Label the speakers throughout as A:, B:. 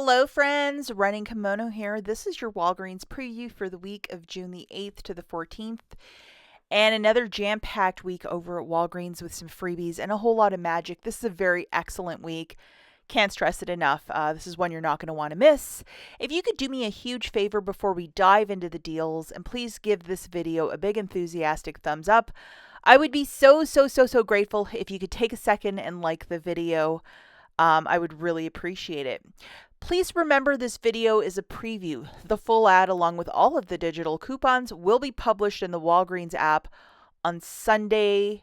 A: Hello friends, Running Kimono here. This is your Walgreens preview for the week of June the 8th to the 14th. And another jam-packed week over at Walgreens with some freebies and a whole lot of magic. This is a very excellent week. Can't stress it enough. This is one you're not going to want to miss. If you could do me a huge favor before we dive into the deals, and please give this video a big enthusiastic thumbs up, I would be so grateful if you could take a second and like the video. I would really appreciate it. Please remember this video is a preview. The full ad, along with all of the digital coupons, will be published in the Walgreens app on Sunday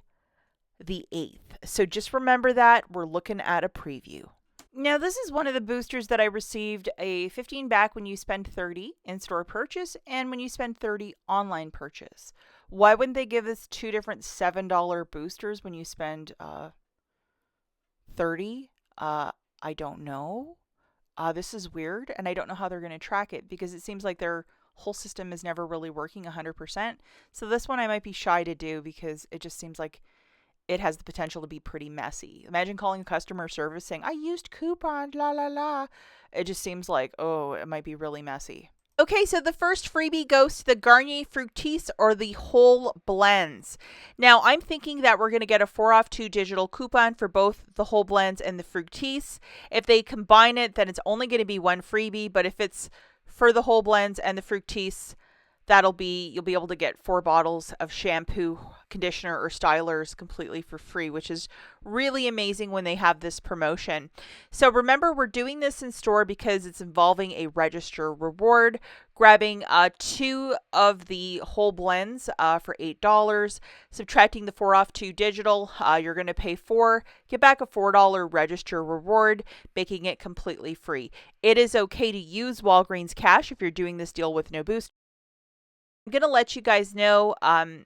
A: the 8th. So just remember that we're looking at a preview. Now, this is one of the boosters that I received a 15 back when you spend 30 in-store purchase and when you spend 30 online purchase. Why wouldn't they give us two different $7 boosters when you spend 30? I don't know. This is weird, and I don't know how they're going to track it because it seems like their whole system is never really working 100%. So this one I might be shy to do because it just seems like it has the potential to be pretty messy. Imagine calling customer service saying, I used coupon, la la la. It just seems like, oh, it might be really messy. Okay, so the first freebie goes to the Garnier Fructis or the whole blends. Now, I'm thinking that we're going to get a 4 off 2 digital coupon for both the whole blends and the Fructis. If they combine it, then it's only going to be one freebie, but if it's for the whole blends and the Fructis, you'll be able to get 4 bottles of shampoo, conditioner, or stylers completely for free, which is really amazing when they have this promotion. So remember, we're doing this in store because it's involving a register reward. Grabbing 2 of the whole blends for $8, subtracting the 4 off 2 digital, you're going to pay $4, get back a $4 register reward, making it completely free. It is okay to use Walgreens cash if you're doing this deal with no boost. I'm going to let you guys know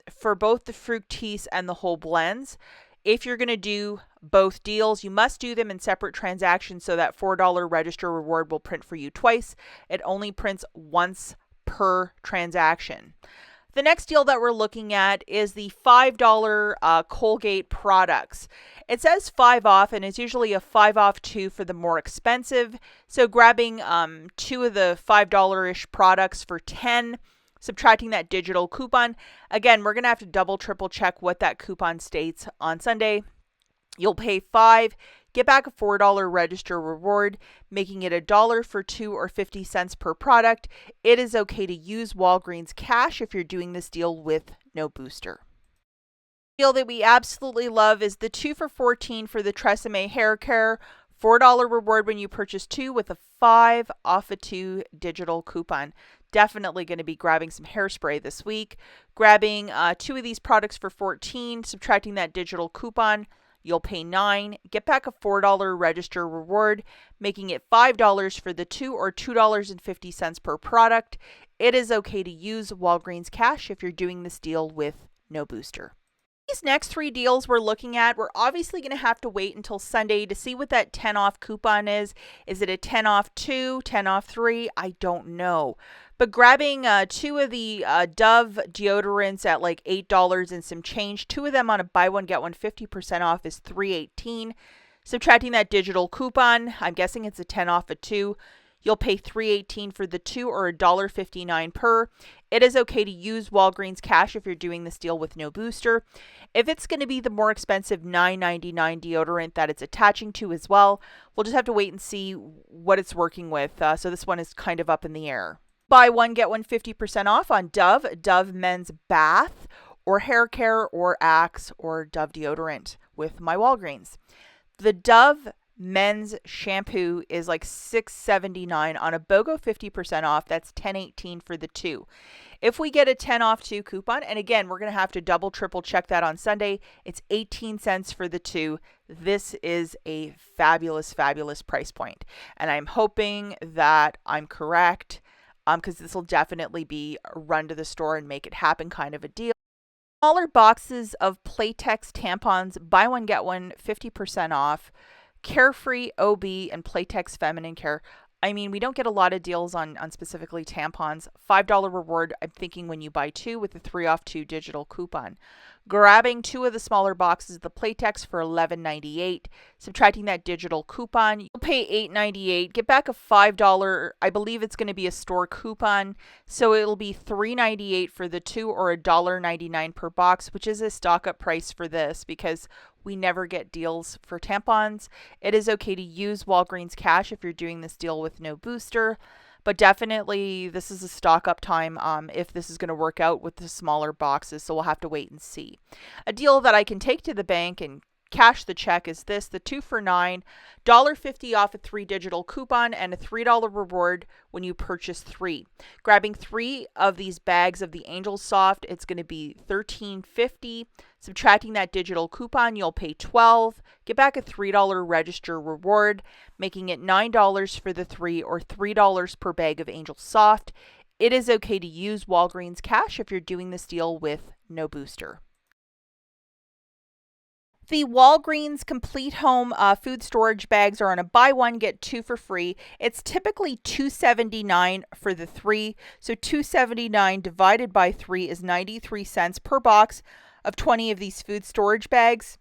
A: for both the Fructis and the whole blends, if you're going to do both deals, you must do them in separate transactions so that $4 register reward will print for you twice. It only prints once per transaction. The next deal that we're looking at is the $5 Colgate products. It says 5 off, and it's usually a 5 off 2 for the more expensive. So grabbing 2 of the $5-ish products for $10, subtracting that digital coupon. Again, we're going to have to double, triple check what that coupon states on Sunday. You'll pay $5, get back a $4 register reward, making it $1 for 2 or 50 cents per product. It is okay to use Walgreens cash if you're doing this deal with no booster. Deal that we absolutely love is the 2 for $14 for the Tresemme hair care. $4 reward when you purchase 2 with a 5 off a 2 digital coupon. Definitely going to be grabbing some hairspray this week. Grabbing 2 of these products for $14, subtracting that digital coupon, you'll pay $9, get back a $4 register reward, making it $5 for the 2 or $2.50 per product. It is okay to use Walgreens cash if you're doing this deal with no booster. These next 3 deals we're looking at, we're obviously going to have to wait until Sunday to see what that 10 off coupon is. Is it a 10 off 2, 10 off 3? I don't know. But grabbing 2 of the Dove deodorants at like $8 and some change, 2 of them on a buy one, get one 50% off is $3.18. Subtracting that digital coupon, I'm guessing it's a 10 off a 2. You'll pay $3.18 for the 2 or $1.59 per. It is okay to use Walgreens cash if you're doing this deal with no booster. If it's going to be the more expensive $9.99 deodorant that it's attaching to as well, we'll just have to wait and see what it's working with. So this one is kind of up in the air. Buy one, get one 50% off on Dove Men's Bath, or Hair Care, or Axe, or Dove deodorant with my Walgreens. The Dove Men's shampoo is like $6.79 on a BOGO 50% off. That's $10.18 for the 2. If we get a 10 off 2 coupon, and again, we're going to have to double, triple check that on Sunday, it's 18 cents for the 2. This is a fabulous price point. And I'm hoping that I'm correct, because this will definitely be a run to the store and make it happen kind of a deal. Smaller boxes of Playtex tampons, buy one, get one 50% off. Carefree OB and Playtex Feminine Care. I mean, we don't get a lot of deals on specifically tampons. $5 reward, I'm thinking, when you buy 2 with the 3 off 2 digital coupon. grabbing 2 of the smaller boxes of the Playtex for $11.98, subtracting that digital coupon, you'll pay $8.98, get back a $5, I believe it's going to be a store coupon, so it'll be $3.98 for the 2 or $1.99 per box, which is a stock up price for this because we never get deals for tampons. It is okay to use Walgreens cash if you're doing this deal with no booster. But definitely, this is a stock up time if this is going to work out with the smaller boxes. So we'll have to wait and see. A deal that I can take to the bank and cash the check is this: the 2 for $9, $1.50 off a 3 digital coupon, and a $3 reward when you purchase 3. Grabbing 3 of these bags of the Angel Soft, it's going to be $13.50. Subtracting that digital coupon, you'll pay $12. Get back a $3 register reward, making it $9 for the 3 or $3 per bag of Angel Soft. It is okay to use Walgreens cash if you're doing this deal with no booster. The Walgreens Complete Home food storage bags are on a buy one, get 2 for free. It's typically $2.79 for the 3. So $2.79 divided by 3 is 93 cents per box of 20 of these food storage bags.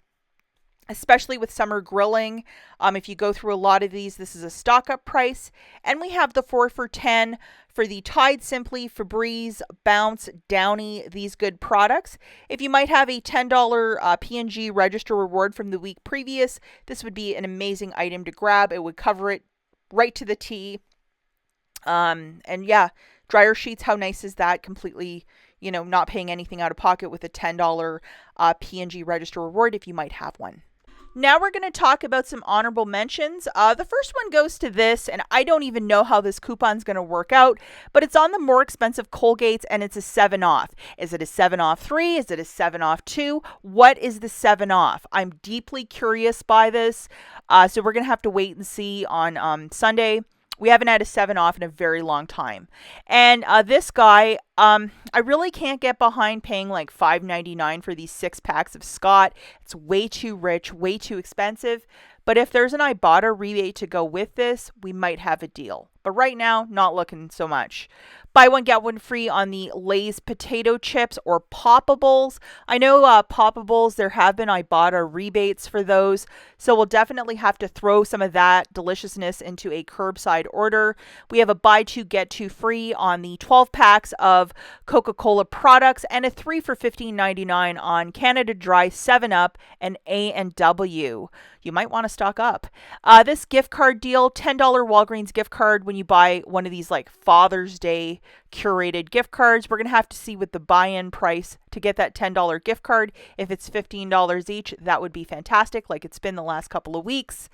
A: Especially with summer grilling, if you go through a lot of these, this is a stock up price. And we have the 4 for $10 for the Tide Simply, Febreze, Bounce, Downy, these good products. If you might have a $10 P&G register reward from the week previous, this would be an amazing item to grab. It would cover it right to the T. And yeah, dryer sheets, how nice is that? Completely, not paying anything out of pocket with a $10 P&G register reward if you might have one. Now we're going to talk about some honorable mentions. The first one goes to this, and I don't even know how this coupon's going to work out, but it's on the more expensive Colgates, and it's a 7 off. Is it a 7 off 3? Is it a 7 off 2? What is the 7 off? I'm deeply curious by this, so we're going to have to wait and see on Sunday. We haven't had a 7 off in a very long time. And this guy, I really can't get behind paying like $5.99 for these 6 packs of Scott. It's way too rich, way too expensive. But if there's an IBOTTA rebate to go with this, we might have a deal. But right now, not looking so much. Buy one, get one free on the Lay's potato chips or Poppables. I know Poppables, there have been IBOTTA rebates for those. So we'll definitely have to throw some of that deliciousness into a curbside order. We have a buy 2, get 2 free on the 12 packs of Coca-Cola products and a 3 for $15.99 on Canada Dry, 7-Up, and A&W. You might want to stock up. This gift card deal, $10 Walgreens gift card when you buy one of these like Father's Day curated gift cards. We're going to have to see what the buy-in price to get that $10 gift card. If it's $15 each, that would be fantastic, like it's been the last couple of weeks.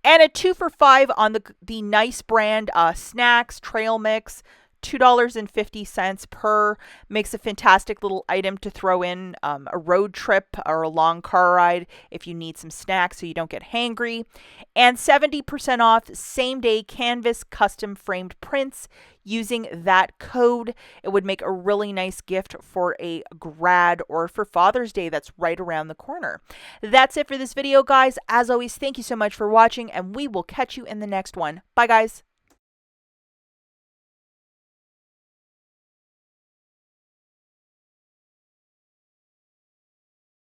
A: And a 2 for $5 on the Nice brand snacks, trail mix. $2.50 per, makes a fantastic little item to throw in a road trip or a long car ride if you need some snacks so you don't get hangry. And 70% off same day canvas custom framed prints using that code. It would make a really nice gift for a grad or for Father's Day that's right around the corner. That's it for this video, guys. As always, thank you so much for watching, and we will catch you in the next one. Bye, guys.